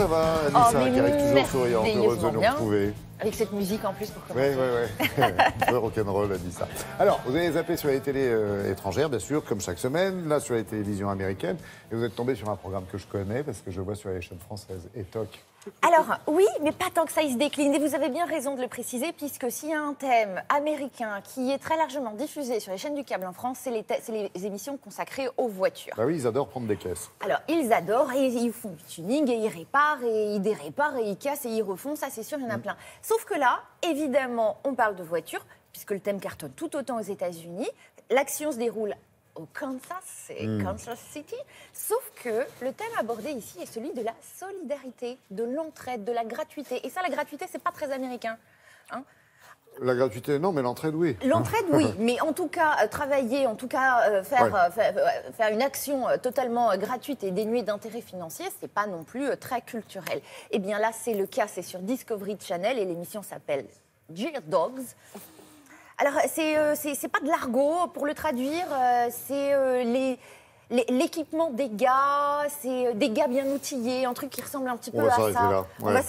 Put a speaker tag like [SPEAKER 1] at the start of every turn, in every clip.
[SPEAKER 1] ça va, Anissa, qui arrive toujours souriante, heureuse de nous
[SPEAKER 2] bien.
[SPEAKER 1] retrouver.
[SPEAKER 2] Avec cette musique en plus pour commencer.
[SPEAKER 1] Oui. Un peu rock'n'roll, Anissa. Alors, vous avez zappé sur les télés étrangères, bien sûr, comme chaque semaine, là sur les télévisions américaines, et vous êtes tombé sur un programme que je connais, parce que je vois sur les chaînes françaises, ETOC.
[SPEAKER 2] Alors, oui, mais pas tant que ça, il se décline. Et vous avez bien raison de le préciser, puisque s'il y a un thème américain qui est très largement diffusé sur les chaînes du câble en France, c'est les émissions consacrées aux voitures.
[SPEAKER 1] Bah oui, ils adorent prendre des caisses.
[SPEAKER 2] Alors, ils adorent, et ils font du tuning, et ils réparent, et ils déréparent, et ils cassent, et ils refont, ça c'est sûr, il y en a plein. Sauf que là, évidemment, on parle de voitures, puisque le thème cartonne tout autant aux États-Unis. L'action se déroule au Kansas, c'est Kansas City. Sauf que le thème abordé ici est celui de la solidarité, de l'entraide, de la gratuité. Et ça, la gratuité, c'est pas très américain. Hein.
[SPEAKER 1] La gratuité, non, mais l'entraide, oui.
[SPEAKER 2] L'entraide, oui. Mais en tout cas, travailler, en tout cas, faire une action totalement gratuite et dénuée d'intérêt financier, c'est pas non plus très culturel. Eh bien là, c'est le cas, c'est sur Discovery Channel et l'émission s'appelle Dear Dogs. Alors, c'est pas de l'argot, pour le traduire, c'est l'équipement des gars, c'est des gars bien outillés, un truc qui ressemble un petit peu à ça.
[SPEAKER 1] Là. Ouais.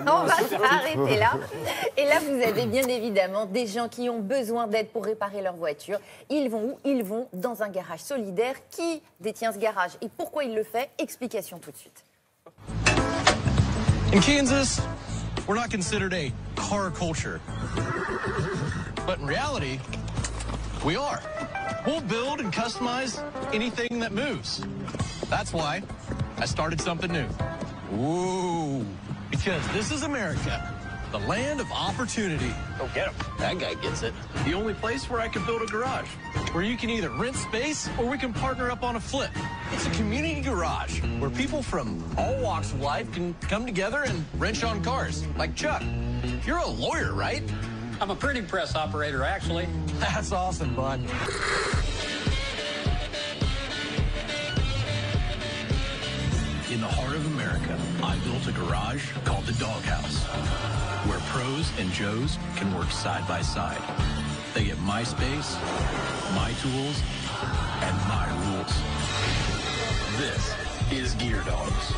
[SPEAKER 2] On va s'arrêter là. Et là, vous avez bien évidemment des gens qui ont besoin d'aide pour réparer leur voiture. Ils vont où? Ils vont dans un garage solidaire. Qui détient ce garage et pourquoi il le fait? Explication tout de suite.
[SPEAKER 3] In Kansas, we're not considered a car culture. But in reality, we are. We'll build and customize anything that moves. That's why I started something new. Ooh, because this is America, the land of opportunity. Go get him. That guy gets it. The only place where I can build a garage, where you can either rent space or we can partner up on a flip. It's a community garage where people from all walks of life can come together and wrench on cars, like Chuck. You're a lawyer, right?
[SPEAKER 4] I'm a printing press operator, actually.
[SPEAKER 3] That's awesome, bud. In the heart of America, I built a garage called the Doghouse, where pros and Joes can work side by side. They get my space, my tools, and my rules. This is Gear Dogs.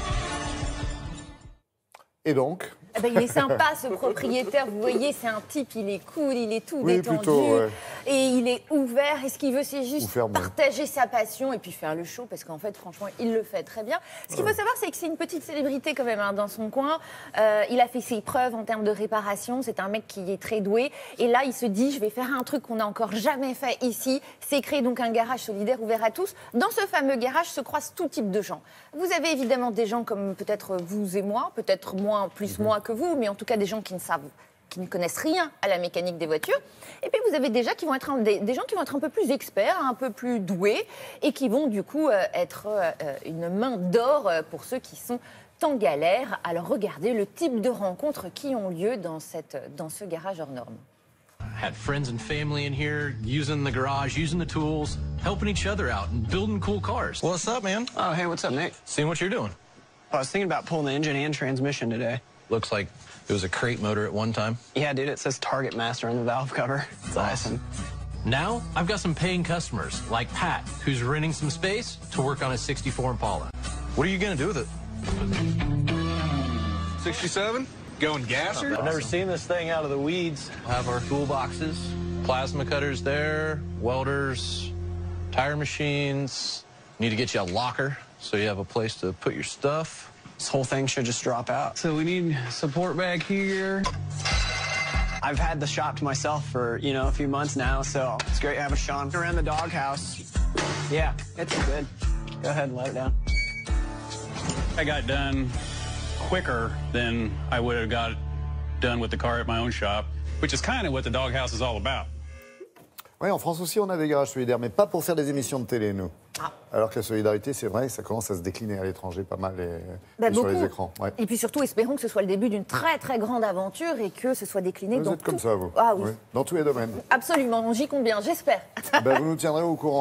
[SPEAKER 1] Et donc
[SPEAKER 2] Eh ben, il est sympa ce propriétaire, vous voyez, c'est un type, il est cool, il est tout détendu,
[SPEAKER 1] plutôt, ouais.
[SPEAKER 2] Et il est ouvert, et ce qu'il veut c'est juste
[SPEAKER 1] fermé.
[SPEAKER 2] partager sa passion et puis faire le show, parce qu'en fait franchement il le fait très bien. Ce qu'il faut savoir c'est que c'est une petite célébrité quand même hein, dans son coin, il a fait ses preuves en termes de réparation, c'est un mec qui est très doué, et là il se dit je vais faire un truc qu'on n'a encore jamais fait ici, c'est créer donc un garage solidaire ouvert à tous. Dans ce fameux garage se croisent tout type de gens. Vous avez évidemment des gens comme peut-être vous et moi, peut-être moins, plus moi que vous, mais en tout cas des gens qui ne connaissent rien à la mécanique des voitures. Et puis vous avez des gens qui vont être des gens qui vont être un peu plus experts, un peu plus doués, et qui vont du coup être une main d'or pour ceux qui sont en galère. Alors regardez le type de rencontres qui ont lieu dans ce garage hors norme.
[SPEAKER 3] Had friends and family in here, using the garage, using the tools, helping each other out and building cool cars. What's up, man?
[SPEAKER 4] Oh, hey, what's up, Nick?
[SPEAKER 3] Seeing what you're doing.
[SPEAKER 4] I was thinking about pulling the engine and transmission today.
[SPEAKER 3] Looks like it was a crate motor at one time.
[SPEAKER 4] Yeah, dude, it says Target Master on the valve cover. It's awesome.
[SPEAKER 3] Now, I've got some paying customers, like Pat, who's renting some space to work on his 64 Impala. What are you gonna do with it?
[SPEAKER 5] 67? Going gas?
[SPEAKER 3] I've never seen this thing out of the weeds. We'll have our toolboxes, plasma cutters there, welders, tire machines. Need to get you a locker so you have a place to put your stuff.
[SPEAKER 4] This whole thing should just drop out. So we need support back here. I've had the shop to myself for, a few months now, so it's great having Sean around the doghouse. Yeah, it's good. Go ahead and let it down.
[SPEAKER 6] I got done quicker than I would have got done with the car at my own shop, which is kind of what the doghouse is all about.
[SPEAKER 1] Oui, en France aussi, on a des garages solidaires, mais pas pour faire des émissions de télé, nous.
[SPEAKER 2] Ah.
[SPEAKER 1] Alors que la solidarité, c'est vrai, ça commence à se décliner à l'étranger pas mal et sur
[SPEAKER 2] beaucoup.
[SPEAKER 1] les écrans. Ouais.
[SPEAKER 2] Et puis surtout, espérons que ce soit le début d'une très très grande aventure et que ce soit décliné
[SPEAKER 1] Vous
[SPEAKER 2] dans
[SPEAKER 1] êtes comme
[SPEAKER 2] tout.
[SPEAKER 1] ça, vous.
[SPEAKER 2] Ah oui.
[SPEAKER 1] Dans tous les domaines.
[SPEAKER 2] Absolument, j'y compte bien, j'espère.
[SPEAKER 1] Vous nous tiendrez au courant.